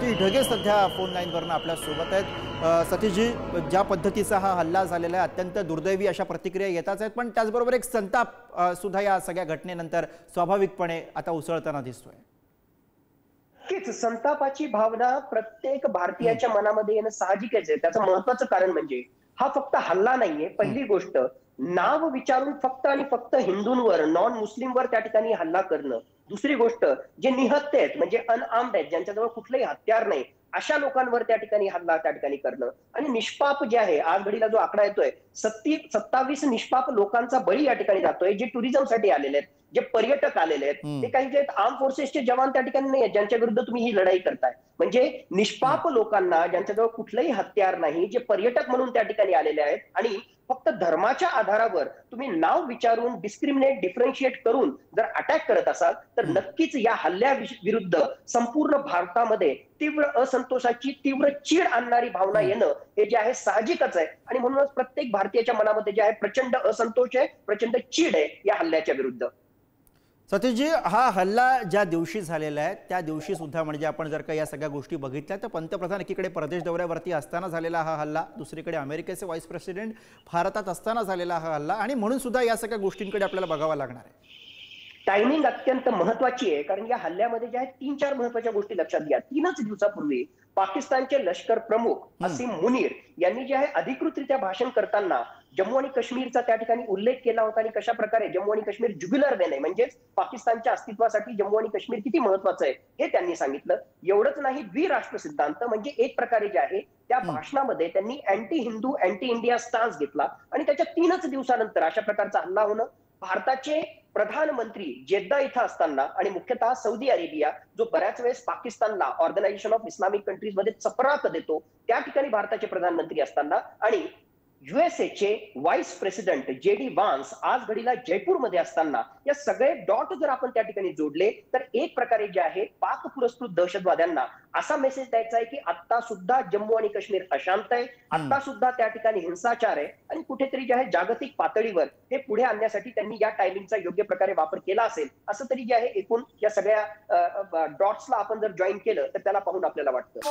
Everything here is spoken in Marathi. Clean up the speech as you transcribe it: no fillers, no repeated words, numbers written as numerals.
सतीश ढगे सध्या फोन लाईनवरनं आपल्या सोबत आहेत। सतीशजी, ज्या पद्धतीचा हा हल्ला झालेला आहे अत्यंत दुर्दैवी अशा प्रतिक्रिया येताच आहेत, पण त्याचबरोबर एक संताप सुद्धा या सगळ्या घटनेनंतर स्वाभाविकपणे आता उसळताना दिसतोय। नक्कीच संतापाची भावना प्रत्येक भारतीयाच्या मनामध्ये येणं साहजिकच आहे। त्याचं महत्त्वाचं कारण म्हणजे हा फक्त हल्ला नाहीये। पहिली गोष्ट, नाव विचारून फक्त आणि फक्त हिंदूंवर, नॉन मुस्लिमवर त्या ठिकाणी हल्ला करणं। दुसरी गोष्ट, जे निहत्ते आहेत म्हणजे अनआर्म्ड आहेत, ज्यांच्याजवळ कुठलंही हत्यार नाही, अशा लोकांवर त्या ठिकाणी हल्ला त्या ठिकाणी करणं। आणि निष्पाप जे आहे, आज घडीला जो आकडा येतोय 27 निष्पाप लोकांचा बळी या ठिकाणी जातोय, जे टुरिझमसाठी आलेले आहेत, जे पर्यटक आलेले आहेत। ते काही जे आर्म फोर्सेसचे जवान त्या ठिकाणी नाही आहेत, ज्यांच्या विरुद्ध तुम्ही ही लढाई करताय। म्हणजे निष्पाप लोकांना, ज्यांच्याजवळ कुठलंही हत्यार नाही, जे पर्यटक म्हणून त्या ठिकाणी आलेले आहेत आणि फक्त धर्माच्या आधारावर तुम्ही नाव विचारून डिस्क्रिमिनेट, डिफरन्शिएट करून जर अटॅक करत असाल तर नक्कीच या हल्ल्या विरुद्ध संपूर्ण भारतामध्ये तीव्र असंतोषाची, तीव्र चीड आणणारी भावना येणं हे जे आहे साहजिकच आहे। आणि म्हणूनच प्रत्येक भारतीयाच्या मनामध्ये जे आहे प्रचंड असंतोष आहे, प्रचंड चीड आहे या हल्ल्याच्या विरुद्ध। सतीशजी, हा हल्ला ज्या दिवशी झालेला आहे त्या दिवशी सुद्धा म्हणजे आपण जर का या सगळ्या गोष्टी बघितल्या तर पंतप्रधान एकीकडे परदेश दौऱ्यावरती असताना झालेला हा हल्ला, दुसरीकडे अमेरिकेचे व्हाईस प्रेसिडेंट भारतात असताना झालेला हा हल्ला, आणि म्हणून सुद्धा या सगळ्या गोष्टींकडे आपल्याला बघावं लागणार आहे। टायमिंग अत्यंत महत्वाची आहे, कारण या हल्ल्यामध्ये ज्या आहेत 3-4 महत्वाच्या गोष्टी लक्षात घ्या। 3च दिवसापूर्वी पाकिस्तानचे लष्कर प्रमुख असीम मुनीर यांनी जे आहे अधिकृतरित्या भाषण करताना जम्मू आणि काश्मीरचा त्या ठिकाणी उल्लेख केला होता आणि कशा प्रकारे जम्मू आणि काश्मीर ज्युबिलर वेन आहे, म्हणजेच पाकिस्तानच्या अस्तित्वासाठी जम्मू आणि काश्मीर किती महत्वाचं आहे हे त्यांनी सांगितलं। एवढंच नाही, द्विराष्ट्र सिद्धांत म्हणजे एक प्रकारे जे आहे त्या भाषणामध्ये त्यांनी anti Hindu, anti India stance घेतला आणि त्याच्या 3च दिवसानंतर अशा प्रकारचा हल्ला होणं। भारताचे प्रधानमंत्री जेद्दा इथं असताना आणि मुख्यतः सौदी अरेबिया, जो बऱ्याच वेळेस पाकिस्तानला ऑर्गनायझेशन ऑफ इस्लामिक कंट्रीज मध्ये चपराक देतो, त्या ठिकाणी भारताचे प्रधानमंत्री असताना आणि चे व्हाईस प्रेसिडेंट JD व्हान्स आज घडीला जयपूरमध्ये असताना या सगळे डॉट जर आपण त्या ठिकाणी जोडले तर एक प्रकारे जे आहे पाक पुरस्कृत दहशतवाद्यांना असा मेसेज द्यायचा आहे की आता सुद्धा जम्मू आणि काश्मीर अशांत आहे, आता सुद्धा त्या ठिकाणी हिंसाचार आहे आणि कुठेतरी जे आहे जागतिक पातळीवर हे पुढे आणण्यासाठी त्यांनी या टायमिंगचा योग्य प्रकारे वापर केला असेल असं तरी जे आहे एकूण या सगळ्या डॉट्सला आपण जर जॉईन केलं तर त्याला पाहून आपल्याला वाटतं।